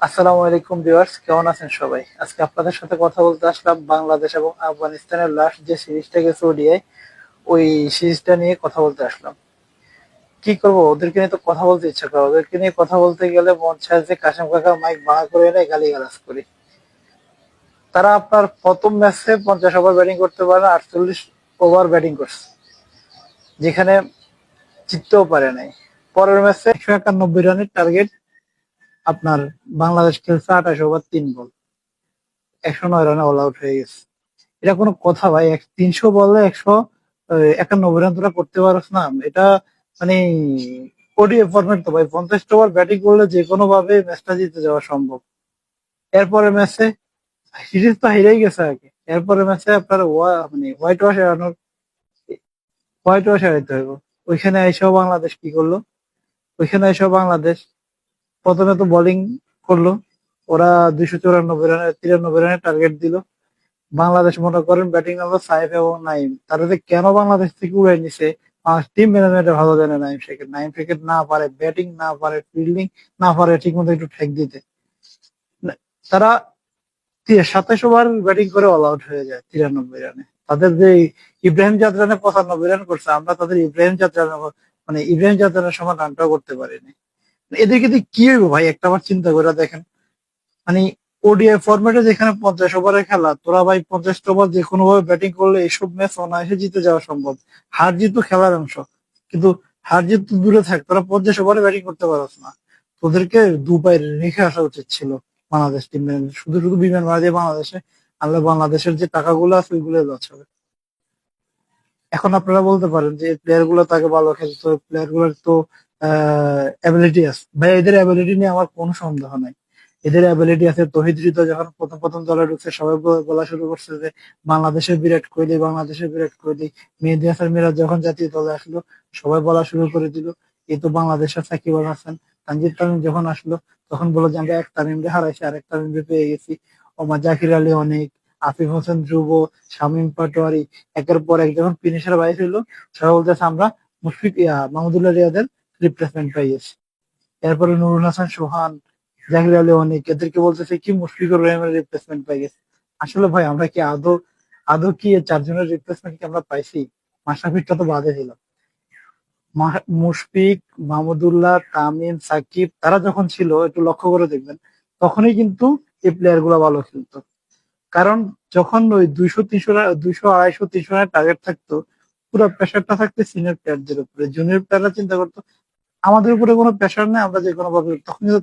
আসসালামু আলাইকুম ভিউয়ার্স, কেমন আছেন সবাই? আজকে আপনাদের সাথে কথা বলতে আসলাম বাংলাদেশ এবং আফগানিস্তানের লাস্ট যে সিরিজটা গেছে ওডিআই, ওই সিরিজটা নিয়ে কথা বলতে আসলাম। কি করব, ওদেরকে নিয়ে তো কথা বলতে ইচ্ছা করে। ওদেরকে নিয়ে কথা বলতে গেলে মন চায় যে কাশেম কাকার মাইক ভাড়া করে এনে গালিগালাজ করি। তারা আপনার প্রথম ম্যাচে 50 ওভার ব্যাটিং করতে পারে না, 48 ওভার ব্যাটিং করছে, যেখানে জিততেও পারে নাই। পরের ম্যাচে 191 রানের টার্গেট, আপনার বাংলাদেশ খেলছে 28 ওভার 3 বল, 109 রানে অল আউট হয়ে গেছে। এটা কোনো কথা ভাই? 300 বলে 191 রান তোরা করতে পারছ না? এটা মানে ওডিআই ফরম্যাট তো ভাই, 50 ওভার ব্যাটিং করলে যে কোনো ভাবে ম্যাচটা জিতে যাওয়া সম্ভব। এরপরে ম্যাচে সিরিজ তো হেরেই গেছে আগে, এরপরে ম্যাচে আপনার মানে হোয়াইট ওয়াশ এড়াইতে হইব। ওইখানে এসেও বাংলাদেশ কি করলো? ওইখানে এসেও বাংলাদেশ প্রথমে তো বোলিং করলো। ওরা 294 রানের 93 রানের টার্গেট দিল। বাংলাদেশ মনে করেন ব্যাটিং নামলো সাইফ এবং নাইম, তারা যে কেন বাংলাদেশ থেকে উড়াই নিছে, টিম ম্যানেজমেন্টে ভালো জানে। নাইম শেখের না পারে ব্যাটিং, না পারে ফিল্ডিং, না পারে ঠিক মতো একটু ঠেক দিতে। তারা 27 ওভার ব্যাটিং করে অল আউট হয়ে যায় 93 রানে। তাদের যে ইব্রাহিম জাদরানে 95 রান করছে, আমরা তাদের ইব্রাহিম জাদরানের সমান রানটাও করতে পারিনি। এদেরকে দিয়ে কি হইব ভাই, একটা বার চিন্তা করে দেখেন। মানে ওডিআই ফরম্যাটে যেখানে 50 ওভারের খেলা, তোরা ভাই 50 ওভার যে কোনো ভাবে ব্যাটিং করলে এইসব ম্যাচ অনায়াসে জিতে যাওয়া সম্ভব। হার জিত তো খেলার অংশ, কিন্তু হার জিত তো দূরে থাক, তোরা 50 ওভারে ব্যাটিং করতে পারছ না। তোদেরকে দুবাই রেখে আসা উচিত ছিল বাংলাদেশ টিম। শুধু শুধু বিমান ভাড়া দিয়ে বাংলাদেশে আনলে বাংলাদেশের যে টাকাগুলো আছে ওইগুলো লস হবে। এখন আপনারা বলতে পারেন যে প্লেয়ার গুলো তাকে ভালো খেলতো, প্লেয়ার গুলোর তো অ্যাবিলিটি আছে। ভাই এদের অ্যাবিলিটি নিয়ে আমার কোনো সন্দেহ নাই, এদের অ্যাবিলিটি আছে। তহিদ হৃদয় যখন প্রথম প্রথম দলে ঢুকছে, সবাই বলা শুরু করছে যে বাংলাদেশের বিরাট কোহলি, বাংলাদেশের বিরাট কোহলি। মেহেদী হাসান মিরাজ যখন জাতীয় দলে আসলো, সবাই বলা শুরু করে দিল এই তো বাংলাদেশের সাকিব আল হাসান। তানজিদ তামিম যখন আসলো, তখন বললো যে আমরা এক তামিমকে হারাইছি, আরেক তামিমকে পেয়ে গেছি। ওমর জাকির আলী অনেক, আফিফ হোসেন ধ্রুব, শামীম পাটোয়ারি, একের পর এক যখন ফিনিশার বাইর হইলো, সবাই বলতেছে আমরা মাহমুদুল্লাহ রিয়াদের রিপ্লেসমেন্ট পাই গেছি। এরপরে নুরুল হাসান সোহান, জাকির আলী অনেক, এদেরকে বলতেছে কি মুশফিকুর রহিমের রিপ্লেসমেন্ট পাই গেছে। আসলে ভাই আমরা কি আদৌ আদৌ কি এই চারজনের রিপ্লেসমেন্ট কি আমরা পাইছি? মাশরাফিরটা তো বাদে দিল। মুশফিক, মাহমুদুল্লাহ, তামিম, সাকিব তারা যখন ছিল, একটু লক্ষ্য করে দেখবেন, তখনই কিন্তু এই প্লেয়ার গুলা ভালো খেলতো। কারণ যখন ওই 200, 300, 200, 250, 300 রানের টার্গেট থাকতো, পুরো প্রেশারটা থাকতো সিনিয়র প্লেয়ারদের উপরে। জুনিয়র প্লেয়াররা চিন্তা করতো আমাদের উপরে কোনো প্রেশার নেই, আমরা যে কোনো ভাবে, তখন কিন্তু